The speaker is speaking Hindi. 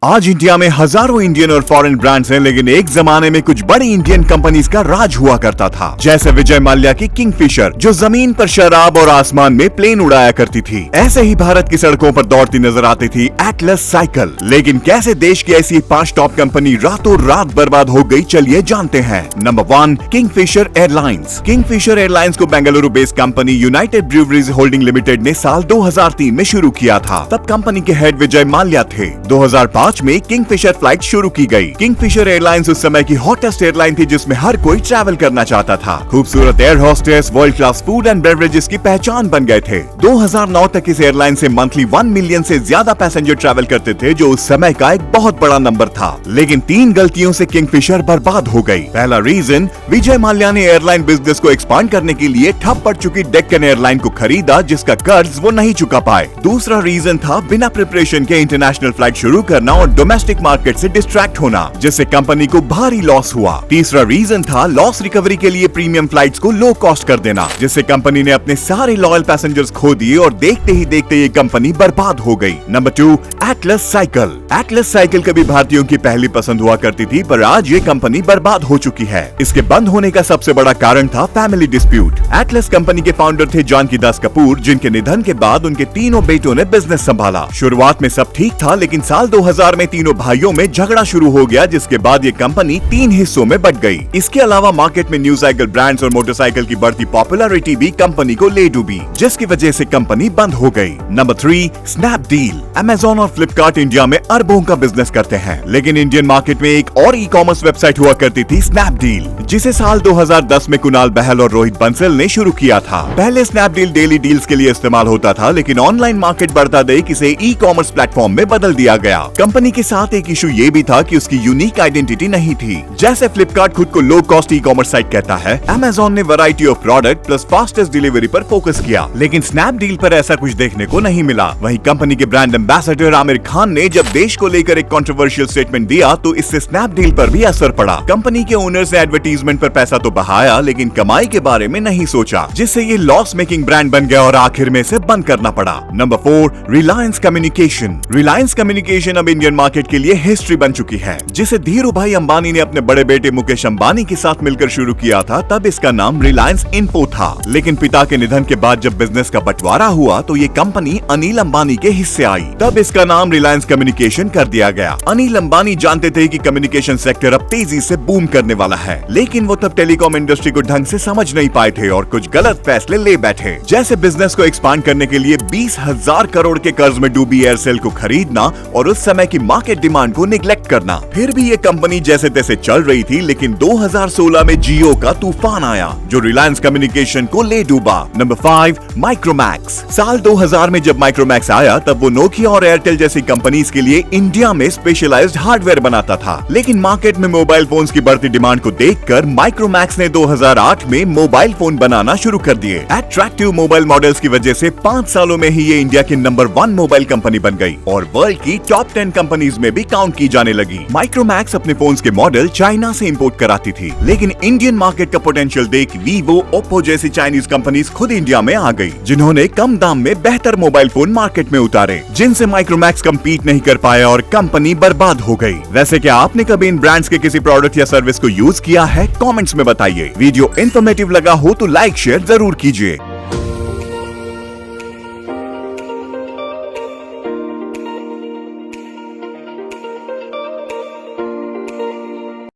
आज इंडिया में हजारों इंडियन और फॉरेन ब्रांड्स हैं, लेकिन एक जमाने में कुछ बड़ी इंडियन कंपनीज का राज हुआ करता था। जैसे विजय माल्या की किंगफिशर, जो जमीन पर शराब और आसमान में प्लेन उड़ाया करती थी। ऐसे ही भारत की सड़कों पर दौड़ती नजर आती थी एटलस साइकिल। लेकिन कैसे देश की ऐसी 5 टॉप कंपनी रातों रात बर्बाद हो गई, चलिए जानते हैं। Number 1, Kingfisher Airlines. Kingfisher Airlines को Bengaluru based company United Breweries Holding Limited ने साल 2003 में शुरू किया था। तब कंपनी के हेड विजय माल्या थे। 2005 में किंगफिशर फ्लाइट शुरू की गई। किंगफिशर एयरलाइंस उस समय की हॉटेस्ट एयरलाइन थी, जिसमें हर कोई ट्रैवल करना चाहता था। खूबसूरत air hostess, world class food and beverages की पहचान बन गए थे। 2009 तक इस एयरलाइन से मंथली 1 मिलियन से ज्यादा पैसेंजर ट्रैवल करते थे, जो उस समय का एक बहुत बड़ा नंबर था। लेकिन 3 गलतियों से किंगफिशर बर्बाद हो गई। पहला रीजन, विजय माल्या ने एयरलाइन बिजनेस को एक्सपांड करने के लिए ठप पड़ चुकी डेक्कन एयरलाइन को खरीदा, जिसका कर्ज वो नहीं चुका पाए। दूसरा रीजन था बिना प्रिपरेशन के इंटरनेशनल फ्लाइट शुरू करना और डोमेस्टिक मार्केट से डिस्ट्रैक्ट होना, जिससे कंपनी को भारी लॉस हुआ। तीसरा रीजन था लॉस रिकवरी के लिए प्रीमियम फ्लाइट्स को लो कॉस्ट कर देना, जिससे कंपनी ने अपने सारे लॉयल पैसेंजर्स खो दिए और देखते ही देखते ये कंपनी बर्बाद हो गई। Number 2, Atlas cycle. Atlas cycle कभी भारतीयों की पहली पसंद हुआ करती थी, पर आज ये कंपनी बर्बाद हो चुकी है। इसके बंद होने का सबसे बड़ा कारण था फैमिली डिस्प्यूट। एटलस कंपनी के फाउंडर थे जानकी दास कपूर, जिनके निधन के बाद उनके तीनों बेटों ने बिजनेस संभाला। शुरुआत में सब ठीक था, लेकिन साल 2000 में तीनों भाइयों में झगड़ा शुरू हो गया, जिसके बाद ये कंपनी 3 हिस्सों में बट गई। इसके अलावा मार्केट में न्यू साइकिल ब्रांड्स और मोटरसाइकिल की बढ़ती पॉपुलैरिटी भी कंपनी को ले डूबी, जिसकी वजह से कंपनी बंद हो गई। Number 3, Snapdeal. अमेज़न और फ्लिपकार्ट इंडिया में अरबों का बिजनेस करते हैं, लेकिन इंडियन मार्केट में एक और ई-कॉमर्स वेबसाइट हुआ करती थी, स्नैपडील, जिसे साल 2010 में कुणाल बहल और रोहित बंसल ने शुरू किया था। पहले स्नैपडील डेली डील्स के लिए इस्तेमाल होता था, लेकिन ऑनलाइन मार्केट बढ़ता देख इसे ई-कॉमर्स प्लेटफॉर्म में बदल दिया गया। कंपनी के साथ एक इशू ये भी था कि उसकी यूनिक आइडेंटिटी नहीं थी। जैसे फ्लिपकार्ट खुद को लो कॉस्ट ई-कॉमर्स साइट कहता है, अमेज़न ने variety of product plus fastest delivery पर फोकस किया, लेकिन स्नैपडील पर ऐसा कुछ देखने को नहीं मिला। वहीं कंपनी के ब्रांड एम्बेसडर आमिर खान ने जब देश को लेकर एक कंट्रोवर्शियल स्टेटमेंट दिया, तो इससे स्नैपडील पर भी असर पड़ा। कंपनी के ओनर्स ने एडवर्टीजमेंट पर पैसा तो बहाया, लेकिन कमाई के बारे में नहीं सोचा, जिससे ये लॉस मेकिंग ब्रांड बन गया और आखिर में इसे बंद करना पड़ा। Number 4, Reliance communication. Reliance communication अब इंडियन मार्केट के लिए हिस्ट्री बन चुकी है, जिसे धीरू भाई अंबानी ने अपने बड़े बेटे मुकेश अंबानी के साथ मिलकर शुरू किया था। तब इसका नाम रिलायंस इन्फो था, लेकिन पिता के निधन के बाद जब बिजनेस का बंटवारा हुआ, तो ये कंपनी अनिल अंबानी के हिस्से आई। तब इसका नाम रिलायंस कम्युनिकेशन कर दिया गया। अनिल अंबानी जानते थे कि कम्युनिकेशन सेक्टर अब तेजी से बूम करने वाला है, लेकिन वो तब टेलीकॉम इंडस्ट्री को ढंग से समझ नहीं पाए थे और कुछ गलत फैसले ले बैठे, जैसे बिजनेस को एक्सपांड करने के लिए 20,000 करोड़ के कर्ज में डूबी एयरसेल को खरीदना और उस समय की मार्केट डिमांड को निगलेक्ट करना। फिर भी ये कंपनी जैसे तैसे चल रही थी, लेकिन 2016 में जियो का तूफान आया, जो रिलायंस कम्युनिकेशन को ले डूबा। Number 5, Micromax. साल 2000 में जब माइक्रोमैक्स आया, तब वो नोकिया और एयरटेल जैसी कंपनीज के लिए इंडिया में स्पेशलाइज्ड हार्डवेयर बनाता था, लेकिन मार्केट में मोबाइल फोन्स की बढ़ती डिमांड को देखकर माइक्रोमैक्स ने 2008 में मोबाइल फोन बनाना शुरू कर दिए। अट्रैक्टिव मोबाइल मॉडल्स की वजह से 5 सालों में ही ये इंडिया की नंबर 1 मोबाइल कंपनी बन गई और वर्ल्ड की टॉप 10 कंपनीज में भी काउंट की जाने लगी। माइक्रोमैक्स अपने फोन्स के मॉडल चाइना से इंपोर्ट कराती थी, लेकिन इंडियन मार्केट का पोटेंशियल देख वीवो, ओप्पो जैसी चाइनीज कंपनीज खुद इंडिया में आ गई, जिन्होंने कम दाम में बेहतर मोबाइल फोन मार्केट में उतारे, जिनसे माइक्रोमैक्स कम्पीट नहीं कर पाया और कंपनी बर्बाद हो गई। वैसे क्या आपने कभी इन ब्रांड्स के किसी प्रोडक्ट या सर्विस को यूज किया है? कमेंट्स में बताइए। वीडियो इन्फॉर्मेटिव लगा हो तो लाइक शेयर जरूर कीजिए।